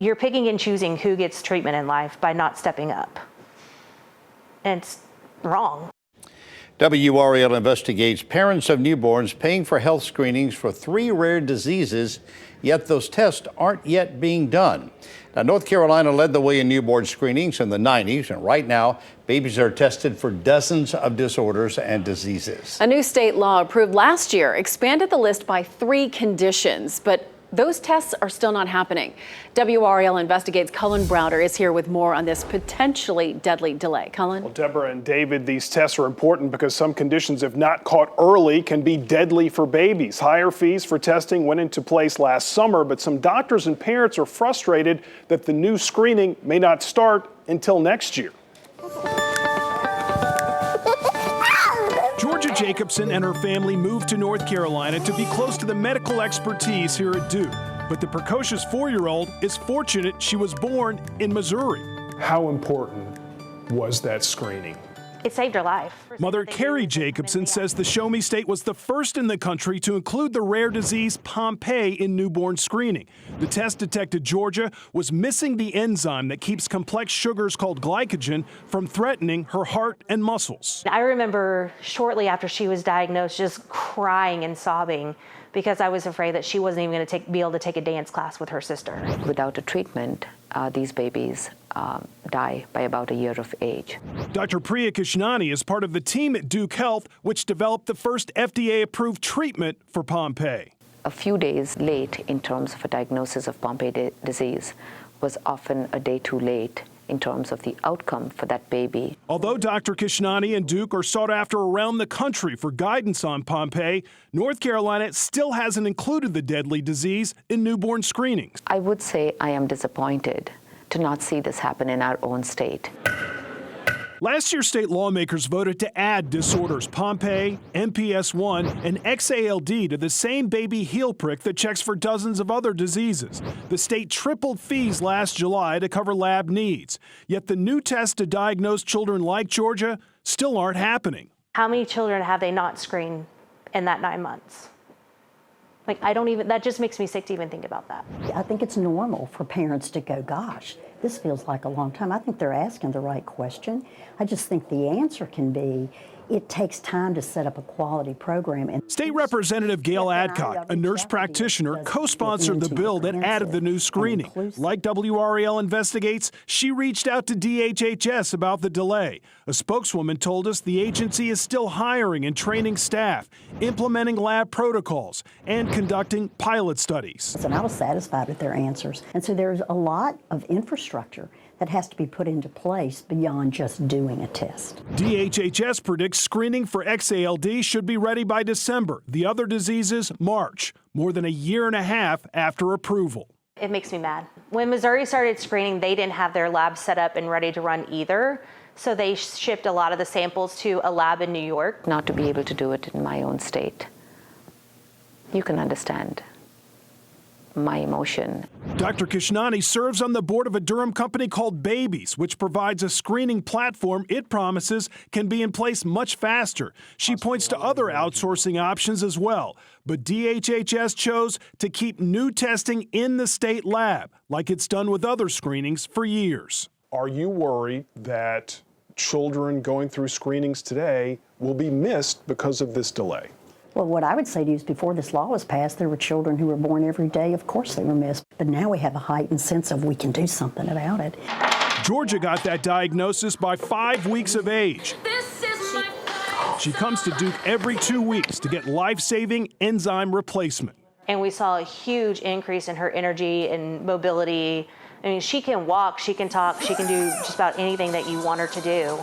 You're picking and choosing who gets treatment in life by not stepping up. And it's wrong. WRAL investigates parents of newborns paying for health screenings for 3 rare diseases, yet those tests aren't yet being done. Now, North Carolina led the way in newborn screenings in the 90s, and right now, babies are tested for dozens of disorders and diseases. A new state law approved last year expanded the list by 3 conditions, but those tests are still not happening. WRAL Investigates' Cullen Browder is here with more on this potentially deadly delay. Cullen? Well, Deborah and David, these tests are important because some conditions, if not caught early, can be deadly for babies. Higher fees for testing went into place last summer, but some doctors and parents are frustrated that the new screening may not start until next year. Georgia Jacobson and her family moved to North Carolina to be close to the medical expertise here at Duke. But the precocious 4-year-old is fortunate she was born in Missouri. How important was that screening? It saved her life. Mother Carrie Jacobson says the Show Me State was the first in the country to include the rare disease Pompe in newborn screening. The test detected Georgia was missing the enzyme that keeps complex sugars called glycogen from threatening her heart and muscles. I remember shortly after she was diagnosed just crying and sobbing because I was afraid that she wasn't even going to be able to take a dance class with her sister. Without a treatment, these babies die by about a year of age. Dr. Priya Kishnani is part of the team at Duke Health, which developed the first FDA-approved treatment for Pompe. A few days late in terms of a diagnosis of Pompe disease was often a day too late in terms of the outcome for that baby. Although Dr. Kishnani and Duke are sought after around the country for guidance on Pompe, North Carolina still hasn't included the deadly disease in newborn screenings. I would say I am disappointed to not see this happen in our own state. Last year, state lawmakers voted to add disorders Pompe, MPS 1, and XALD to the same baby heel prick that checks for dozens of other diseases. The state tripled fees last July to cover lab needs. Yet the new tests to diagnose children like Georgia still aren't happening. How many children have they not screened in that 9 months? That just makes me sick to even think about that. I think it's normal for parents to go, gosh, this feels like a long time. I think they're asking the right question. I just think the answer can be, it takes time to set up a quality program. And State Representative Gail Adcock, a nurse practitioner, co-sponsored the bill that added the new screening. Like WRAL Investigates, she reached out to DHHS about the delay. A spokeswoman told us the agency is still hiring and training staff, implementing lab protocols, and conducting pilot studies. And I was satisfied with their answers. And so there's a lot of infrastructure that has to be put into place beyond just doing a test. DHHS predicts screening for XALD should be ready by December. The other diseases, March, more than a year and a half after approval. It makes me mad. When Missouri started screening, they didn't have their lab set up and ready to run either. So they shipped a lot of the samples to a lab in New York. Not to be able to do it in my own state. You can understand my emotion. Dr. Kishnani serves on the board of a Durham company called Babies, which provides a screening platform it promises can be in place much faster. She points to other outsourcing options as well, but DHHS chose to keep new testing in the state lab, like it's done with other screenings for years. Are you worried that children going through screenings today will be missed because of this delay? Well, what I would say to you is before this law was passed, there were children who were born every day. Of course they were missed. But now we have a heightened sense of we can do something about it. Georgia got that diagnosis by 5 weeks of age. She comes to Duke every 2 weeks to get life-saving enzyme replacement. And we saw a huge increase in her energy and mobility. I mean, she can walk, she can talk, she can do just about anything that you want her to do.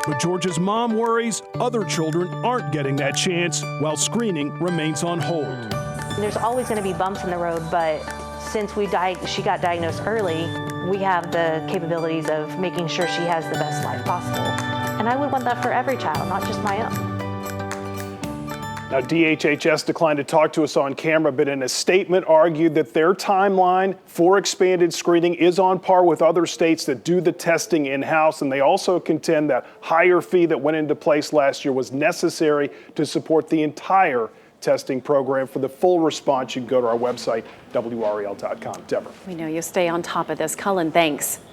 But Georgia's mom worries other children aren't getting that chance while screening remains on hold. There's always going to be bumps in the road, but since she got diagnosed early, we have the capabilities of making sure she has the best life possible. And I would want that for every child, not just my own. Now, DHHS declined to talk to us on camera, but in a statement argued that their timeline for expanded screening is on par with other states that do the testing in-house, and they also contend that higher fee that went into place last year was necessary to support the entire testing program. For the full response, you can go to our website, WRAL.com. Deborah. We know you stay on top of this. Cullen, thanks.